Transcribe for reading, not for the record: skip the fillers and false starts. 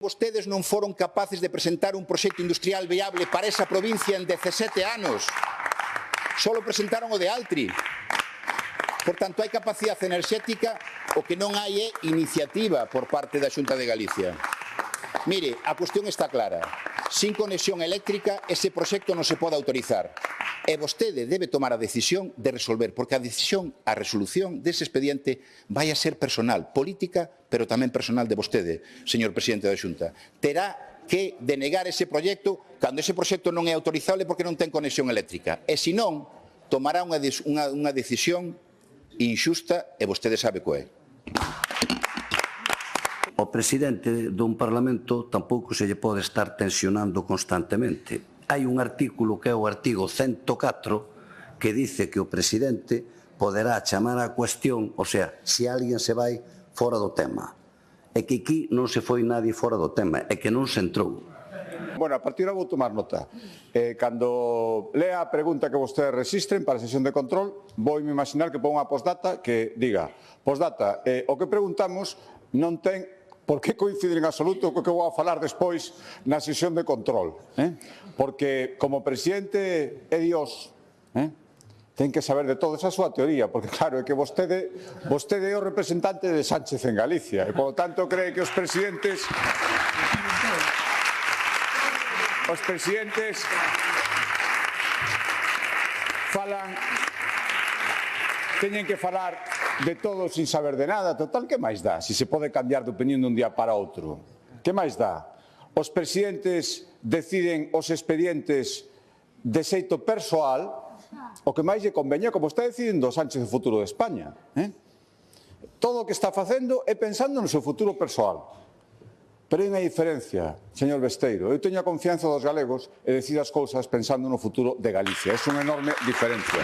Vostedes non foron capaces de presentar un proxecto industrial viable para esa provincia en 17 anos. Solo presentaron o de Altri. Por tanto, hai capacidade enerxética, o que non hai é iniciativa por parte da Xunta de Galicia. Mire, a cuestión está clara. Sin conexión eléctrica, ese proxecto non se pode autorizar. E vostede debe tomar a decisión de resolver, porque a decisión, a resolución dese expediente vai a ser personal, política, pero tamén personal de vostede, señor presidente da Xunta. Terá que denegar ese proxecto cando ese proxecto non é autorizable porque non ten conexión eléctrica. E se non, tomará unha decisión inxusta e vostede sabe co é. O presidente dun Parlamento tampouco se lle pode estar tensionando constantemente. Hai un artículo que é o artigo 104 que dice que o presidente poderá chamar á cuestión, o sea, se alguén se vai fora do tema. É que aquí non se foi nadie fora do tema, é que non se entrou. Bueno, a partir de vou tomar nota. Cando lea a pregunta que vostedes resisten para a sesión de control, vou me imaginar que pon unha postdata que diga: postdata, o que preguntamos non ten por que coincidir en absoluto co que vou a falar despois na sesión de control. Porque como presidente é Dios, ten que saber de todo esa súa teoría, porque claro, é que vostede é o representante de Sánchez en Galicia, e polo tanto cree que os presidentes falan, teñen que falar de todo sin saber de nada. Total, que máis dá? Se pode cambiar de opinión dun día para outro. Que máis dá? Os presidentes deciden os expedientes de xeito persoal, o que máis lle conveña, como está decidindo Sánchez o futuro de España. Todo o que está facendo é pensando no seu futuro persoal. Pero hai unha diferencia, señor Besteiro. Eu teño a confianza dos galegos e decido as cousas pensando no futuro de Galicia. É unha enorme diferencia.